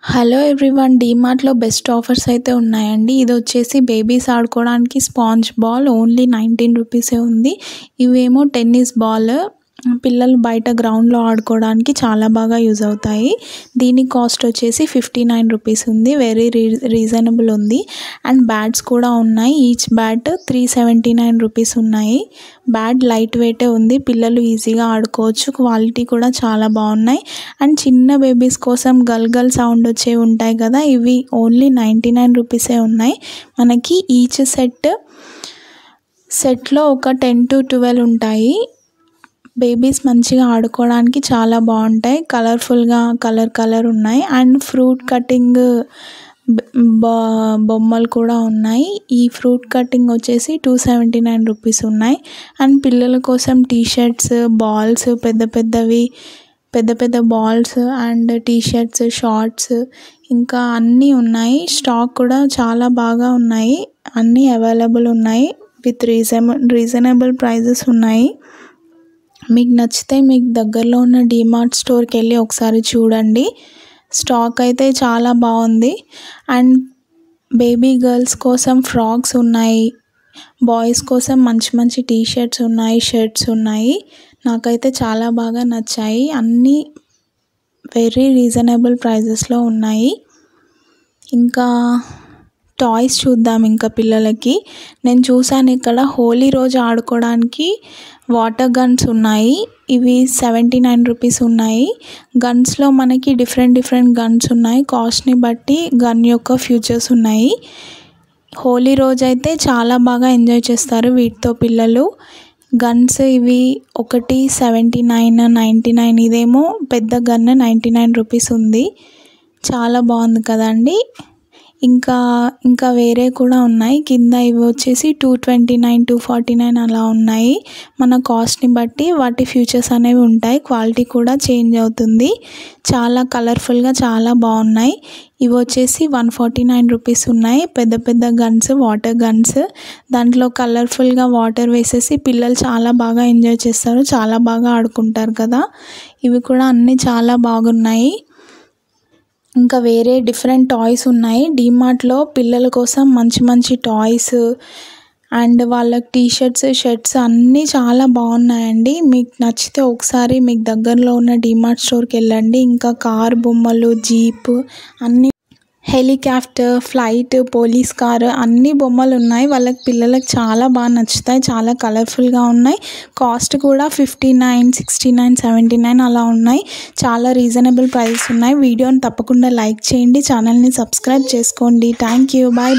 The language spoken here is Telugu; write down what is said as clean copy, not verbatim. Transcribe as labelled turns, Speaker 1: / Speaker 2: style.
Speaker 1: హలో ఎవ్రీవన్, డీమార్ట్లో బెస్ట్ ఆఫర్స్ అయితే ఉన్నాయండి. ఇది వచ్చేసి బేబీస్ ఆడుకోవడానికి స్పాంజ్ బాల్ ఓన్లీ 19 రూపీసే ఉంది. ఇవేమో టెన్నిస్ బాల్ పిల్లలు బయట గ్రౌండ్లో ఆడుకోవడానికి చాలా బాగా యూజ్ అవుతాయి. దీని కాస్ట్ వచ్చేసి 59 రూపీస్ ఉంది. వెరీ రీజనబుల్ ఉంది. అండ్ బ్యాట్స్ కూడా ఉన్నాయి. ఈచ్ బ్యాట్ 379 రూపీస్ ఉన్నాయి. బ్యాట్ లైట్ వెయిటే ఉంది. పిల్లలు ఈజీగా ఆడుకోవచ్చు. క్వాలిటీ కూడా చాలా బాగున్నాయి. అండ్ చిన్న బేబీస్ కోసం గల్ సౌండ్ వచ్చేవి ఉంటాయి కదా, ఇవి ఓన్లీ 99 రూపీసే ఉన్నాయి. మనకి ఈచ్ సెట్లో ఒక 10 to 12 ఉంటాయి. బేబీస్ మంచిగా ఆడుకోవడానికి చాలా బాగుంటాయి. కలర్ఫుల్గా కలర్ ఉన్నాయి. అండ్ ఫ్రూట్ కటింగ్ బొమ్మలు కూడా ఉన్నాయి. ఈ ఫ్రూట్ కటింగ్ వచ్చేసి 279 రూపీస్ ఉన్నాయి. అండ్ పిల్లల కోసం టీషర్ట్స్, బాల్స్, పెద్ద బాల్స్ అండ్ టీషర్ట్స్, షార్ట్స్ ఇంకా అన్నీ ఉన్నాయి. స్టాక్ కూడా చాలా బాగా ఉన్నాయి. అన్నీ అవైలబుల్ ఉన్నాయి. విత్ రీజనబుల్ ప్రైజెస్ ఉన్నాయి. మీకు నచ్చితే మీకు దగ్గరలో ఉన్న డీమార్ట్ స్టోర్కి వెళ్ళి ఒకసారి చూడండి. స్టాక్ అయితే చాలా బాగుంది. అండ్ బేబీ గర్ల్స్ కోసం ఫ్రాక్స్ ఉన్నాయి. బాయ్స్ కోసం మంచి టీషర్ట్స్ ఉన్నాయి, షర్ట్స్ ఉన్నాయి. నాకైతే చాలా బాగా నచ్చాయి. అన్నీ వెరీ రీజనబుల్ ప్రైజెస్లో ఉన్నాయి. ఇంకా టాయ్స్ చూద్దాం. ఇంకా పిల్లలకి నేను చూసాను ఇక్కడ హోలీ రోజు ఆడుకోవడానికి వాటర్ గన్స్ ఉన్నాయి. ఇవి 79 రూపీస్ ఉన్నాయి. గన్స్లో మనకి డిఫరెంట్ గన్స్ ఉన్నాయి. కాస్ట్ని బట్టి గన్ యొక్క ఫ్యూచర్స్ ఉన్నాయి. హోలీ రోజు అయితే చాలా బాగా ఎంజాయ్ చేస్తారు వీటితో పిల్లలు. గన్స్ ఇవి ఒకటి 79, 99. ఇదేమో పెద్ద గన్ 99 రూపీస్ ఉంది. చాలా బాగుంది కదండి. ఇంకా వేరే కూడా ఉన్నాయి. కింద ఇవి వచ్చేసి 229, 249 అలా ఉన్నాయి. మన కాస్ట్ని బట్టి వాటి ఫ్యూచర్స్ అనేవి ఉంటాయి. క్వాలిటీ కూడా చేంజ్ అవుతుంది. చాలా కలర్ఫుల్గా చాలా బాగున్నాయి. ఇవి వచ్చేసి 149 రూపీస్ ఉన్నాయి. పెద్ద గన్స్, వాటర్ గన్స్. దాంట్లో కలర్ఫుల్గా వాటర్ వేసేసి పిల్లలు చాలా బాగా ఎంజాయ్ చేస్తారు. చాలా బాగా ఆడుకుంటారు కదా. ఇవి కూడా అన్నీ చాలా బాగున్నాయి. ఇంకా వేరే డిఫరెంట్ టాయ్స్ ఉన్నాయి. డీమార్ట్లో పిల్లల కోసం మంచి టాయ్స్ అండ్ వాళ్ళకి టీషర్ట్స్, షర్ట్స్ అన్నీ చాలా బాగున్నాయండి. మీకు నచ్చితే ఒకసారి మీకు దగ్గరలో ఉన్న డీమార్ట్ స్టోర్కి వెళ్ళండి. ఇంకా కార్ బొమ్మలు, జీప్, అన్నీ హెలికాప్టర్, ఫ్లైట్, పోలీస్ కారు అన్ని బొమ్మలు ఉన్నాయి. పిల్లలకు చాలా బాగా నచ్చుతాయి. చాలా కలర్ఫుల్గా ఉన్నాయి. కాస్ట్ కూడా 59, 69, 79 అలా ఉన్నాయి. చాలా రీజనబుల్ ప్రైస్ ఉన్నాయి. వీడియోని తప్పకుండా లైక్ చేయండి. ఛానల్ని సబ్స్క్రైబ్ చేసుకోండి. Thank you. బాయ్.